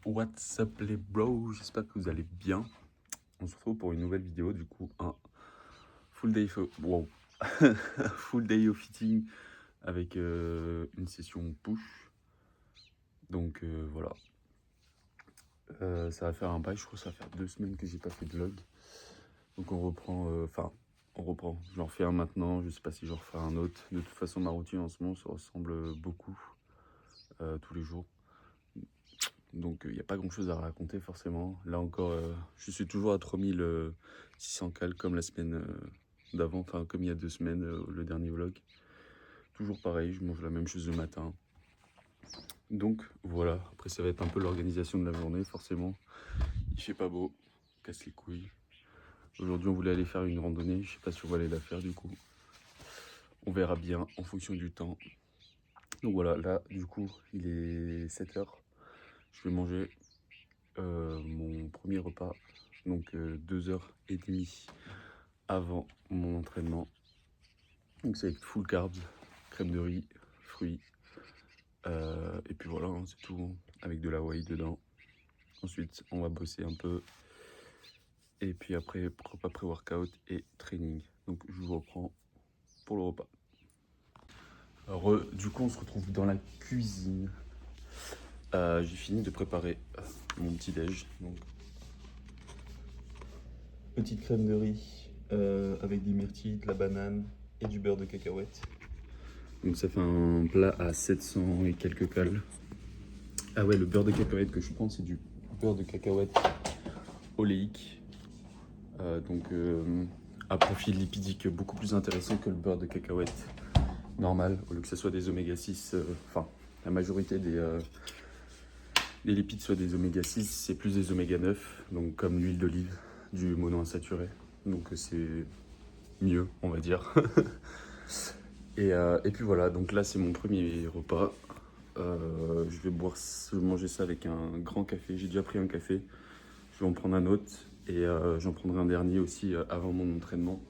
What's up les bros, j'espère que vous allez bien. On se retrouve pour une nouvelle vidéo, du coup un full day, wow. Full day of fitting avec une session push. Donc voilà, ça va faire un bail, je crois que ça va faire 2 semaines que j'ai pas fait de vlog. Donc on reprend, j'en refais un maintenant, je sais pas si j'en refais un autre. De toute façon ma routine en ce moment se ressemble beaucoup tous les jours. Donc il n'y a pas grand chose à raconter forcément. Là encore, je suis toujours à 3600 cales comme la semaine d'avant, enfin comme il y a 2 semaines, le dernier vlog. Toujours pareil, je mange la même chose le matin. Donc voilà, après ça va être un peu l'organisation de la journée forcément. Il fait pas beau, casse les couilles. Aujourd'hui on voulait aller faire une randonnée, je sais pas si on va aller la faire du coup. On verra bien en fonction du temps. Donc voilà, là du coup il est 7h. Je vais manger mon premier repas, donc 2h30 avant mon entraînement. Donc c'est avec full carbs, crème de riz, fruits, et puis voilà, hein, c'est tout, hein, avec de la whey dedans. Ensuite, on va bosser un peu, et puis après, repas pré-workout et training. Donc je vous reprends pour le repas. Alors, du coup, on se retrouve dans la cuisine. J'ai fini de préparer mon petit déj. Donc, petite crème de riz avec des myrtilles, de la banane et du beurre de cacahuète. Donc ça fait un plat à 700 et quelques calories. Ah ouais, le beurre de cacahuète que je prends, c'est du beurre de cacahuète oléique. À profil lipidique beaucoup plus intéressant que le beurre de cacahuète normal, au lieu que ce soit des oméga 6. Enfin, la majorité des lipides soient des oméga 6, c'est plus des oméga 9, donc comme l'huile d'olive, du monoinsaturé. Donc c'est mieux, on va dire. Et puis voilà, donc là c'est mon premier repas. Je vais manger ça avec un grand café. J'ai déjà pris un café, je vais en prendre un autre et j'en prendrai un dernier aussi avant mon entraînement.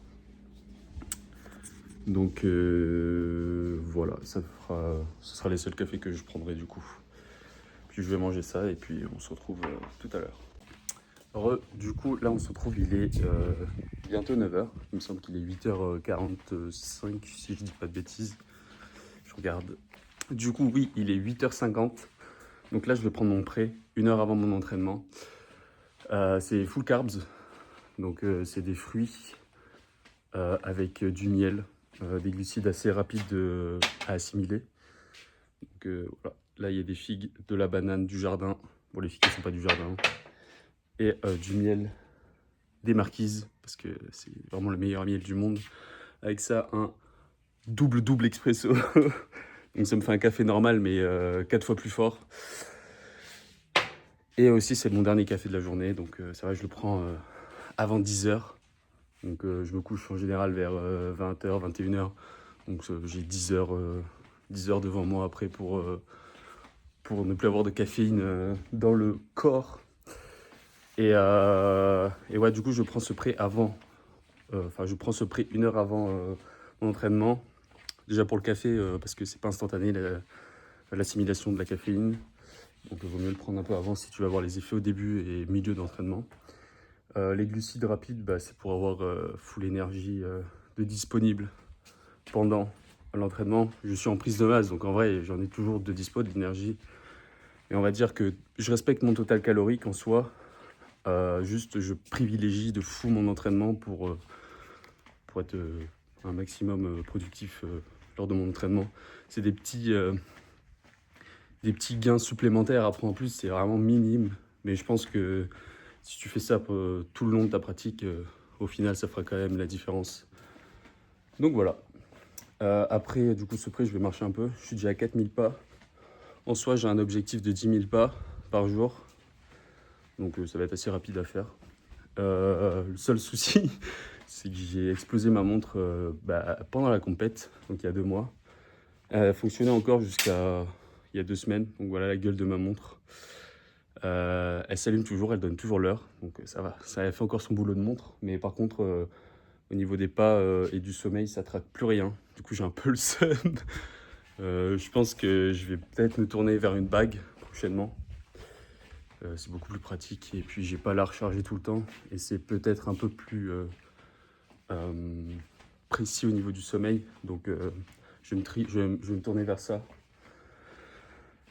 Donc voilà, ce sera les seuls cafés que je prendrai du coup. Puis je vais manger ça et puis on se retrouve tout à l'heure. Alors, du coup, là on se retrouve, il est bientôt 9h. Il me semble qu'il est 8h45 si je dis pas de bêtises. Je regarde. Du coup, oui, il est 8h50. Donc là, je vais prendre mon pré, 1 heure avant mon entraînement. C'est full carbs, donc c'est des fruits avec du miel, des glucides assez rapides à assimiler. Donc voilà, là il y a des figues, de la banane, du jardin, bon les figues ne sont pas du jardin, et du miel, des marquises, parce que c'est vraiment le meilleur miel du monde. Avec ça, un double expresso. Donc ça me fait un café normal, mais 4 fois plus fort. Et aussi, c'est mon dernier café de la journée, donc c'est vrai, je le prends avant 10h. Donc je me couche en général vers 20h, 21h. Donc j'ai 10 heures devant moi après pour ne plus avoir de caféine dans le corps. Et ouais, du coup, je prends ce pré avant. Enfin, je prends ce pré 1 heure avant mon entraînement. Déjà pour le café, parce que c'est pas instantané l'assimilation de la caféine. Donc il vaut mieux le prendre un peu avant si tu veux avoir les effets au début et milieu d'entraînement. Les glucides rapides, bah, c'est pour avoir full énergie de disponible pendant l'entraînement. Je suis en prise de masse, donc en vrai, j'en ai toujours de dispo, de l'énergie. Et on va dire que je respecte mon total calorique en soi. Juste, je privilégie de fou mon entraînement pour être un maximum productif lors de mon entraînement. C'est des petits gains supplémentaires. Après, en plus, c'est vraiment minime. Mais je pense que si tu fais ça tout le long de ta pratique, au final, ça fera quand même la différence. Donc voilà. Après, du coup, ce prix, je vais marcher un peu. Je suis déjà à 4000 pas. En soi, j'ai un objectif de 10 000 pas par jour. Donc ça va être assez rapide à faire. Le seul souci, c'est que j'ai explosé ma montre pendant la compète, donc il y a 2 mois. Elle fonctionnait encore jusqu'à il y a 2 semaines. Donc voilà la gueule de ma montre. Elle s'allume toujours, elle donne toujours l'heure. Donc ça va, ça a fait encore son boulot de montre. Mais par contre, au niveau des pas et du sommeil, ça traque plus rien. Du coup, j'ai un peu le seum. Je pense que je vais peut-être me tourner vers une bague prochainement. C'est beaucoup plus pratique et puis j'ai pas à la recharger tout le temps et c'est peut-être un peu plus précis au niveau du sommeil. Donc je vais me tourner vers ça.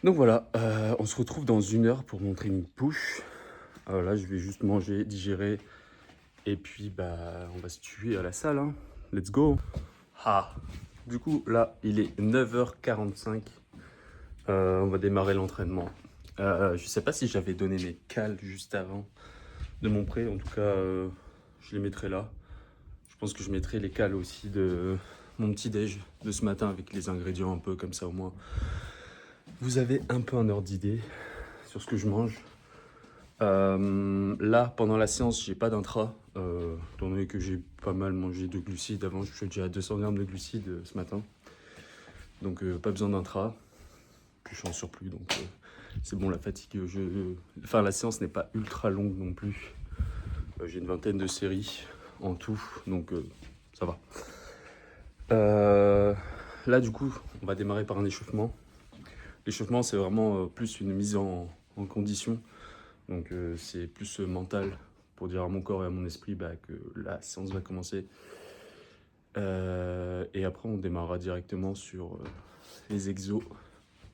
Donc voilà, on se retrouve dans 1 heure pour mon training push. Là, je vais juste manger, digérer et puis on va se tuer à la salle. Hein. Let's go. Du coup, là, il est 9h45. On va démarrer l'entraînement. Je sais pas si j'avais donné mes cales juste avant de mon pré. En tout cas, je les mettrai là. Je pense que je mettrai les cales aussi de mon petit déj de ce matin avec les ingrédients un peu comme ça au moins. Vous avez un peu un ordre d'idée sur ce que je mange. Là, pendant la séance, j'ai pas d'intra, étant donné que j'ai pas mal mangé de glucides avant. Je suis déjà à 200 grammes de glucides ce matin. Donc, pas besoin d'intra. Puis je suis en surplus, donc c'est bon, la fatigue. Enfin, la séance n'est pas ultra longue non plus. J'ai une vingtaine de séries en tout, donc ça va. Là, du coup, on va démarrer par un échauffement. L'échauffement, c'est vraiment plus une mise en condition. Donc, c'est plus mental pour dire à mon corps et à mon esprit que la séance va commencer. Et après, on démarrera directement sur les exos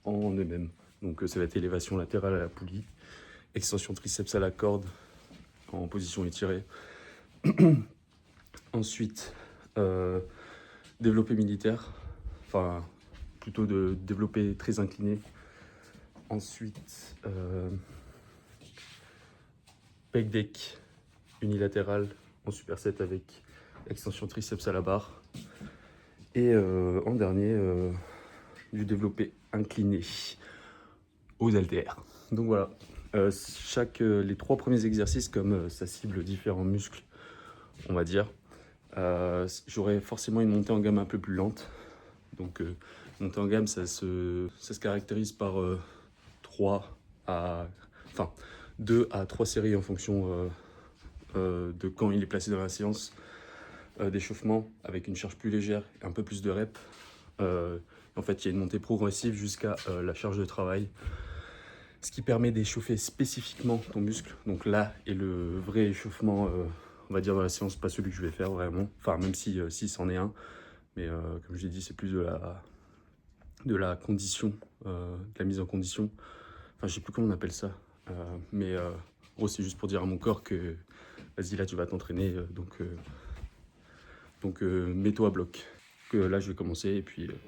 en eux-mêmes. Donc, ça va être élévation latérale à la poulie, extension triceps à la corde en position étirée. Ensuite, développé militaire, enfin plutôt de développé très incliné. Ensuite, pec deck unilatéral en superset avec extension triceps à la barre. Et en dernier, du développé incliné aux haltères. Donc voilà, les 3 premiers exercices, comme ça cible différents muscles, on va dire, j'aurai forcément une montée en gamme un peu plus lente. Donc montée en gamme, ça se caractérise par 2 à 3 séries en fonction de quand il est placé dans la séance d'échauffement, avec une charge plus légère, un peu plus de reps. En fait, il y a une montée progressive jusqu'à la charge de travail, ce qui permet d'échauffer spécifiquement ton muscle. Donc là est le vrai échauffement, on va dire, dans la séance, pas celui que je vais faire vraiment. Enfin, même si c'en est un. Mais comme je l'ai dit, c'est plus de la condition, de la mise en condition. Enfin, je sais plus comment on appelle ça. Mais en gros, c'est juste pour dire à mon corps que vas-y, là, tu vas t'entraîner. Donc mets-toi à bloc. Là, je vais commencer et puis voilà.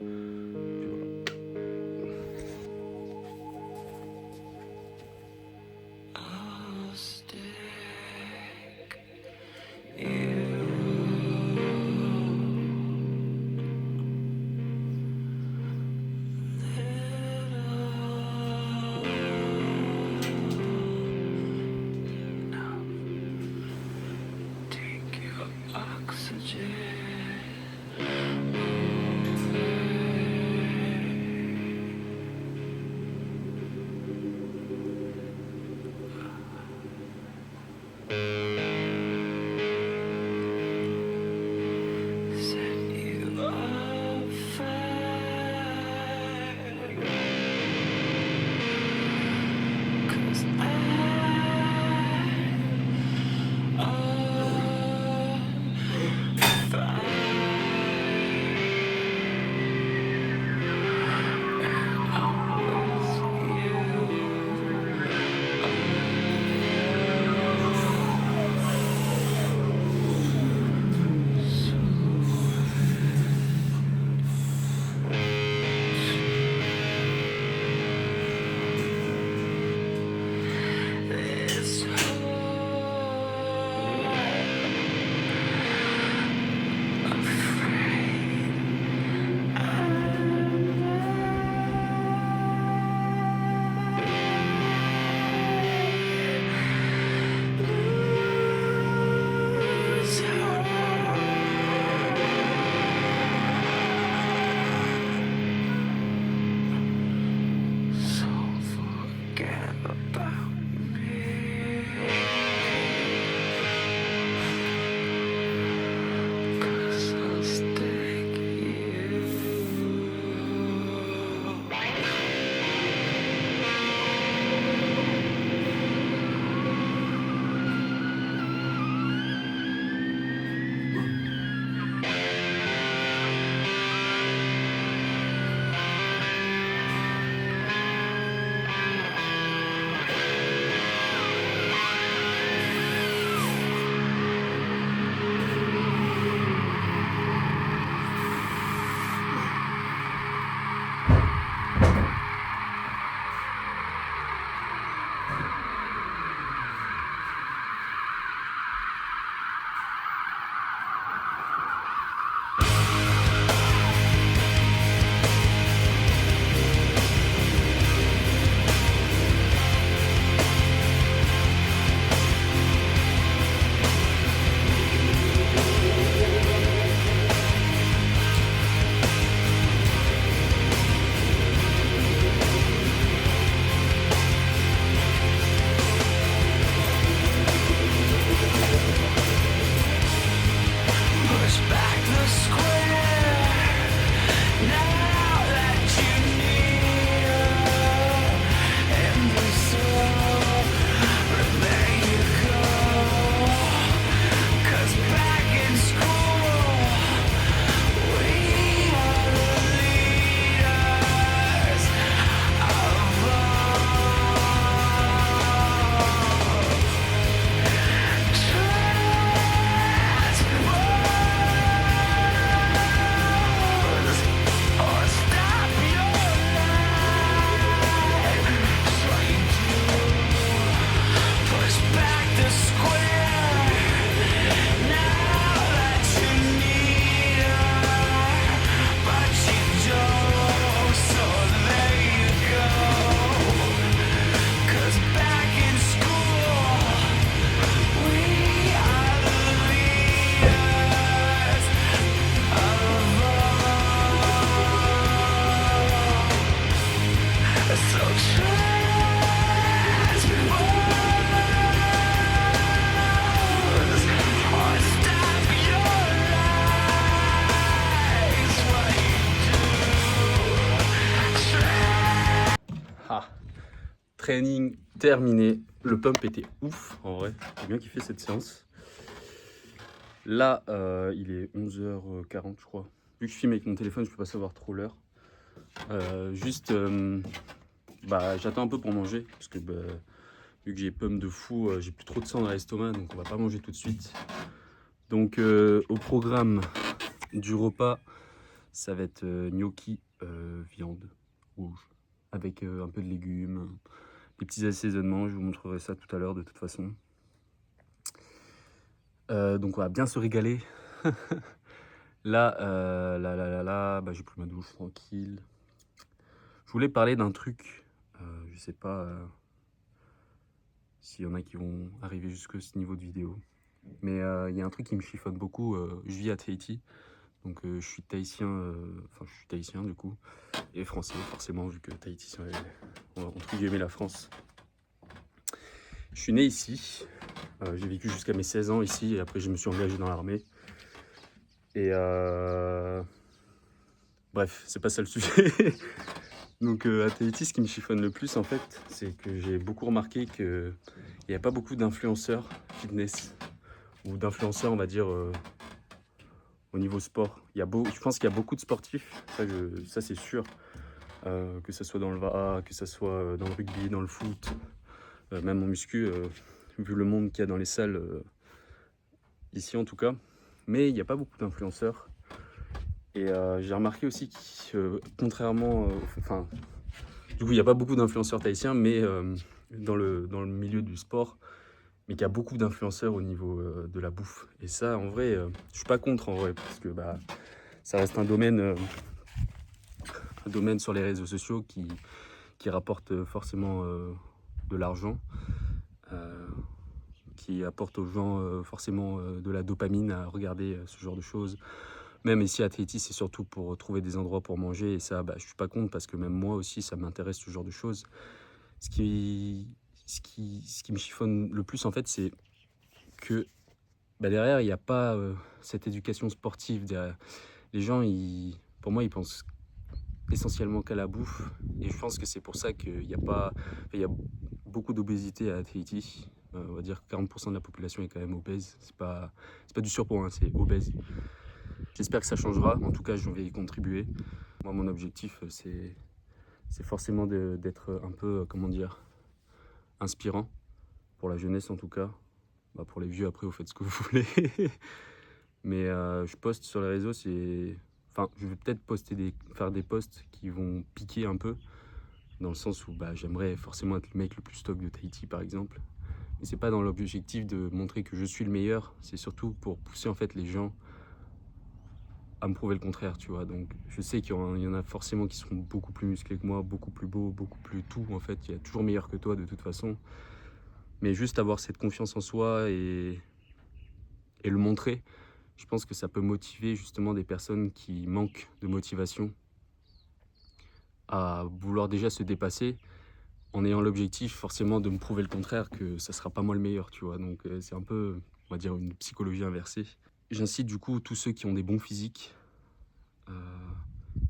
Training terminé. Le pump était ouf, en vrai. J'ai bien kiffé cette séance. Là, il est 11h40, je crois. Vu que je filme avec mon téléphone, je peux pas savoir trop l'heure. J'attends un peu pour manger, parce que vu que j'ai pump de fou, j'ai plus trop de sang dans l'estomac, donc on va pas manger tout de suite. Donc au programme du repas, ça va être gnocchi, viande rouge, avec un peu de légumes, des petits assaisonnements. Je vous montrerai ça tout à l'heure de toute façon. Donc on va bien se régaler. Là, j'ai pris ma douche tranquille. Je voulais parler d'un truc, je sais pas s'il y en a qui vont arriver jusqu'à ce niveau de vidéo. Mais il y a un truc qui me chiffonne beaucoup. Je vis à Tahiti, donc je suis tahitien, je suis tahitien du coup, et français forcément, vu que Tahiti c'est entre guillemets la France. Je suis né ici, j'ai vécu jusqu'à mes 16 ans ici, et après je me suis engagé dans l'armée. Et bref, c'est pas ça le sujet. Donc à Tahiti, ce qui me chiffonne le plus en fait, c'est que j'ai beaucoup remarqué qu'il n'y a pas beaucoup d'influenceurs fitness, ou d'influenceurs on va dire au niveau sport. Je pense qu'il y a beaucoup de sportifs, ça c'est sûr, que ce soit dans le VAA, que ce soit dans le rugby, dans le foot, même en muscu, vu le monde qu'il y a dans les salles, ici en tout cas. Mais il n'y a pas beaucoup d'influenceurs. Et j'ai remarqué aussi que, contrairement, du coup, il n'y a pas beaucoup d'influenceurs tahitiens, mais dans le milieu du sport, mais qu'il y a beaucoup d'influenceurs au niveau de la bouffe. Et ça, en vrai, je suis pas contre, en vrai, parce que ça reste un domaine sur les réseaux sociaux qui rapporte forcément de l'argent, qui apporte aux gens forcément de la dopamine à regarder ce genre de choses. Même ici à Tahiti, c'est surtout pour trouver des endroits pour manger, et ça, je suis pas contre, parce que même moi aussi, ça m'intéresse ce genre de choses. Ce qui me chiffonne le plus, en fait, c'est que derrière, il n'y a pas cette éducation sportive. Derrière. Les gens, pour moi, ils pensent essentiellement qu'à la bouffe. Et je pense que c'est pour ça qu'il y a pas... il y a beaucoup d'obésité à Tahiti. On va dire que 40% de la population est quand même obèse. C'est pas du surpoids, hein, c'est obèse. J'espère que ça changera. En tout cas, je vais y contribuer. Moi, mon objectif, c'est forcément d'être un peu, comment dire, inspirant. Pour la jeunesse, en tout cas. Pour les vieux, après, vous faites ce que vous voulez. Mais je poste sur les réseaux, je vais peut-être faire des posts qui vont piquer un peu, dans le sens où j'aimerais forcément être le mec le plus stock de Tahiti, par exemple. Mais c'est pas dans l'objectif de montrer que je suis le meilleur, c'est surtout pour pousser en fait les gens à me prouver le contraire, tu vois. Donc je sais qu'il y en a forcément qui seront beaucoup plus musclés que moi, beaucoup plus beaux, beaucoup plus tout. En fait, il y a toujours meilleur que toi de toute façon. Mais juste avoir cette confiance en soi et le montrer, je pense que ça peut motiver justement des personnes qui manquent de motivation à vouloir déjà se dépasser, en ayant l'objectif forcément de me prouver le contraire, que ça sera pas moi le meilleur, tu vois. Donc c'est un peu, on va dire, une psychologie inversée. J'incite du coup tous ceux qui ont des bons physiques,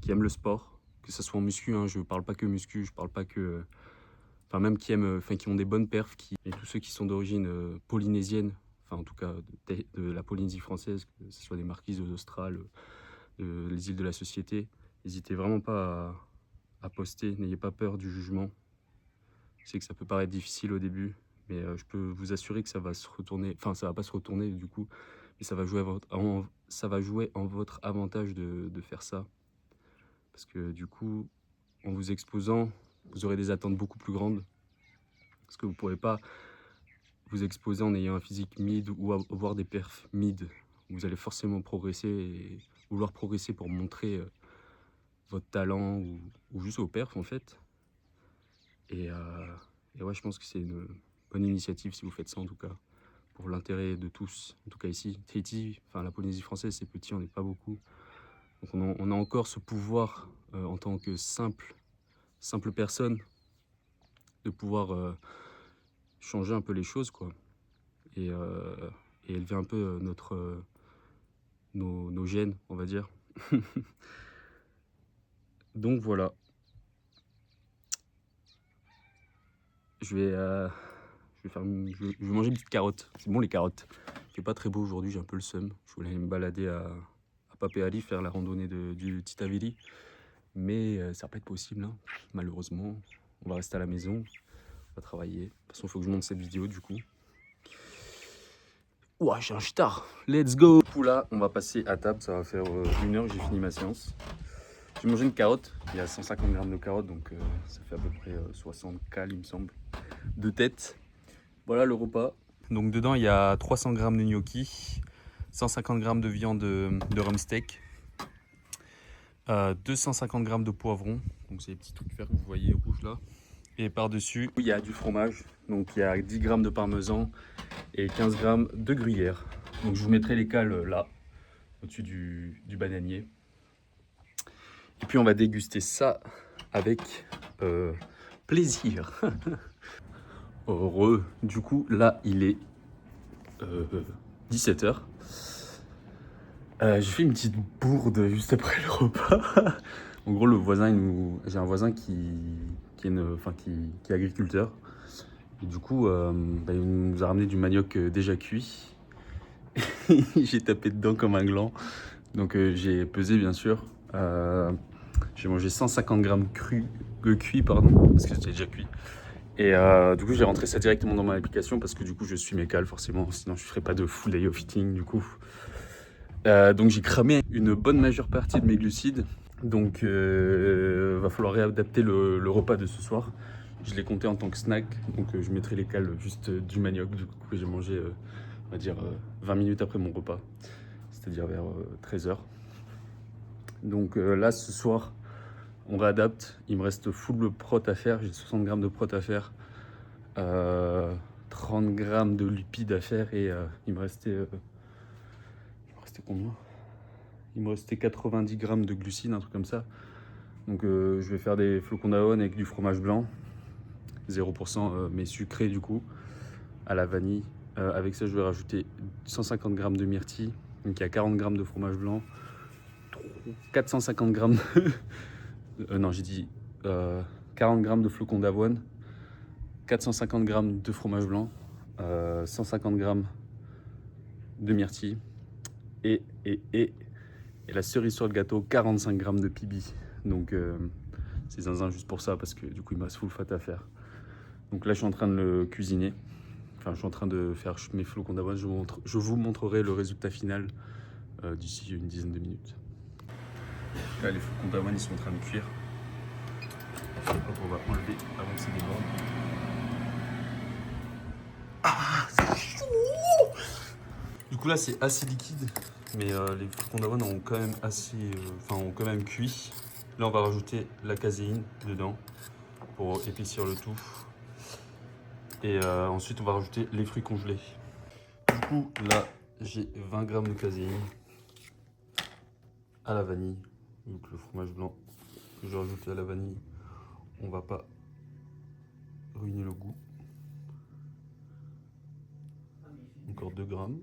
qui aiment le sport, que ce soit en muscu, hein, je parle pas que muscu, je parle pas que... même qui ont des bonnes perfs, et tous ceux qui sont d'origine polynésienne, en tout cas de la Polynésie française, que ce soit des Marquises, aux Australes, les îles de la Société, n'hésitez vraiment pas à poster, n'ayez pas peur du jugement. Je sais que ça peut paraître difficile au début, mais je peux vous assurer que ça va se retourner, ça va pas se retourner du coup, mais ça va jouer en votre avantage de faire ça. Parce que du coup, en vous exposant, vous aurez des attentes beaucoup plus grandes. Parce que vous ne pourrez pas vous exposer en ayant un physique mid ou avoir des perfs mid. Vous allez forcément progresser et vouloir progresser pour montrer votre talent ou juste vos perfs en fait. Et ouais, je pense que c'est une bonne initiative si vous faites ça en tout cas, pour l'intérêt de tous. En tout cas ici, Tahiti, la Polynésie française, c'est petit, on n'est pas beaucoup. Donc on a encore ce pouvoir en tant que simple personne de pouvoir changer un peu les choses, quoi. Et élever un peu nos gènes, on va dire. Donc voilà. je vais manger une petite carotte. C'est bon les carottes. Il fait pas très beau aujourd'hui, j'ai un peu le seum. Je voulais aller me balader à Papeali, faire la randonnée du Titaviri. Mais ça va pas être possible, hein. Malheureusement. On va rester à la maison, on va travailler. De toute façon, il faut que je monte cette vidéo du coup. Ouah, j'ai un star. Let's go. Du coup là, on va passer à table. Ça va faire 1 heure que j'ai fini ma séance. J'ai mangé une carotte. Il y a 150 grammes de carottes, donc ça fait à peu près 60 cal, il me semble, de tête. Voilà le repas. Donc dedans, il y a 300 grammes de gnocchi, 150 grammes de viande de rhum steak, 250 grammes de poivrons. Donc c'est les petits trucs verts que vous voyez rouges là. Et par-dessus, il y a du fromage. Donc il y a 10 grammes de parmesan et 15 grammes de gruyère. Donc je vous mettrai les cales là, au-dessus du bananier. Et puis on va déguster ça avec plaisir. Heureux. Du coup, là, il est 17h. J'ai fait une petite bourde juste après le repas. En gros, le voisin, j'ai un voisin qui est agriculteur. Et du coup, il nous a ramené du manioc déjà cuit. J'ai tapé dedans comme un gland. Donc j'ai pesé, bien sûr. J'ai mangé 150 grammes cuits, parce que c'était déjà cuit. Et du coup, j'ai rentré ça directement dans mon application parce que du coup, je suis mes cales forcément. Sinon, je ne ferais pas de full day of eating du coup. Donc j'ai cramé une bonne majeure partie de mes glucides. Donc va falloir réadapter le repas de ce soir. Je l'ai compté en tant que snack. Donc je mettrai les cales juste du manioc du coup, que j'ai mangé, on va dire, 20 minutes après mon repas. C'est-à-dire vers 13h. Donc là, ce soir, on réadapte. Il me reste full prot à faire. J'ai 60 grammes de prot à faire. 30 grammes de lipides à faire. Et il me restait combien? Il me restait 90 grammes de glucides, un truc comme ça. Donc je vais faire des flocons d'avoine avec du fromage blanc. 0% mais sucré du coup. À la vanille. Avec ça, je vais rajouter 150 grammes de myrtille. Donc il y a 40 grammes de fromage blanc. 450 grammes de... non, j'ai dit 40 grammes de flocons d'avoine, 450 grammes de fromage blanc, 150 grammes de myrtille et la cerise sur le gâteau, 45 grammes de pibi. Donc c'est zinzin juste pour ça parce que du coup il me reste full fat à faire. Donc là je suis en train de le cuisiner. Enfin je suis en train de faire mes flocons d'avoine. Je vous montrerai le résultat final d'ici une dizaine de minutes. Là, les flocons d'avoine ils sont en train de cuire. Hop, on va enlever avant que ça déborde. Ah, c'est chaud! Du coup là c'est assez liquide, mais les flocons d'avoine ont quand même ont quand même cuit. Là on va rajouter la caséine dedans pour épaissir le tout. Et ensuite on va rajouter les fruits congelés. Du coup là j'ai 20 grammes de caséine à la vanille. Donc le fromage blanc que j'ai rajouté à la vanille, on va pas ruiner le goût. Encore 2 grammes.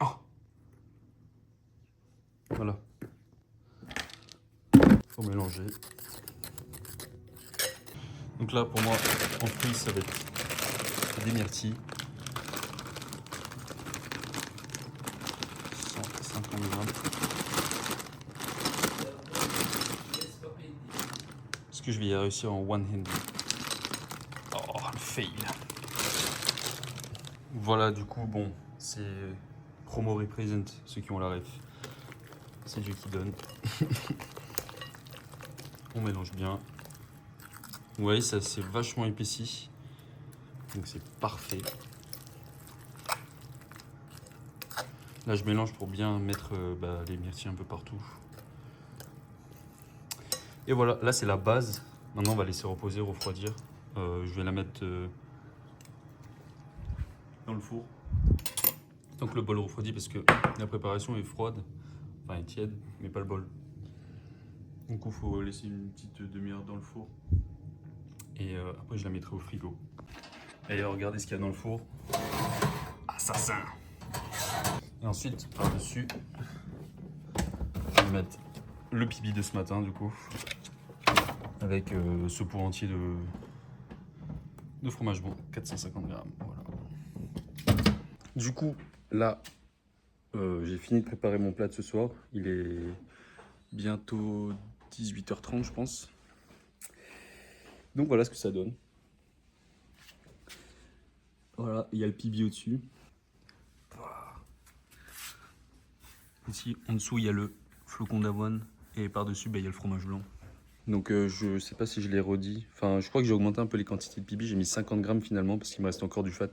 Oh. Voilà. Faut mélanger. Donc là pour moi en fruits ça va être des myrtilles. 150 grammes. Est-ce que je vais y réussir en one hand? Oh, le fail. Voilà, du coup, bon, c'est Promo Represent, ceux qui ont la ref. C'est Dieu qui donne. On mélange bien. Vous voyez, ça c'est vachement épaissi. Donc c'est parfait. Là, je mélange pour bien mettre les myrtilles un peu partout. Et voilà, là c'est la base. Maintenant, on va laisser reposer, refroidir. Je vais la mettre dans le four. Tant que le bol refroidit, parce que la préparation est froide, enfin est tiède, mais pas le bol. Du coup, il faut laisser une petite demi-heure dans le four. Et après, je la mettrai au frigo. Et regardez ce qu'il y a dans le four. Assassin! Et ensuite, par-dessus, vais mettre le pibi de ce matin du coup, avec ce pot entier de fromage blanc, 450 grammes. Voilà. Du coup, là, j'ai fini de préparer mon plat de ce soir. Il est bientôt 18h30, je pense. Donc voilà ce que ça donne. Voilà, il y a le pibi au-dessus. Ici, en dessous, il y a le flocon d'avoine. Et par-dessus, il y a le fromage blanc. Donc je sais pas si je l'ai redit. Enfin, je crois que j'ai augmenté un peu les quantités de pibi. J'ai mis 50 grammes finalement parce qu'il me reste encore du fat.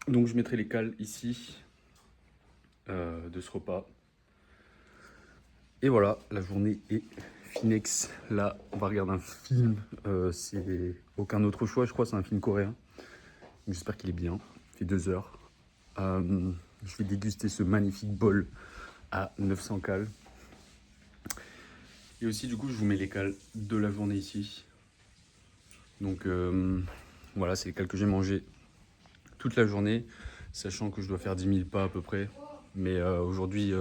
Donc je mettrai les cales ici de ce repas. Et voilà, la journée est finex. Là, on va regarder un film. C'est aucun autre choix, je crois. C'est un film coréen. J'espère qu'il est bien. Il fait 2 heures. Je vais déguster ce magnifique bol à 900 cales. Et aussi, du coup, je vous mets les cales de la journée ici. Donc, voilà, c'est les cales que j'ai mangées toute la journée, sachant que je dois faire 10 000 pas à peu près. Mais aujourd'hui,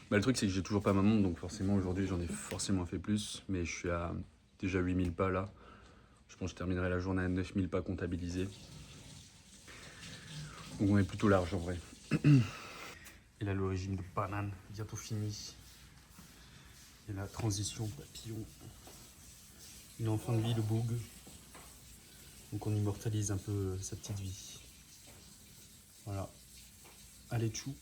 le truc, c'est que j'ai toujours pas ma montre, donc forcément, aujourd'hui, j'en ai forcément fait plus. Mais je suis à déjà 8 000 pas là. Je pense que je terminerai la journée à 9 000 pas comptabilisés. Donc, on est plutôt large en vrai. Et là, le régime de banane, bientôt fini. Et la transition papillon. Il est en fin de vie, le boug. Donc on immortalise un peu sa petite vie. Voilà. Allez, tchou.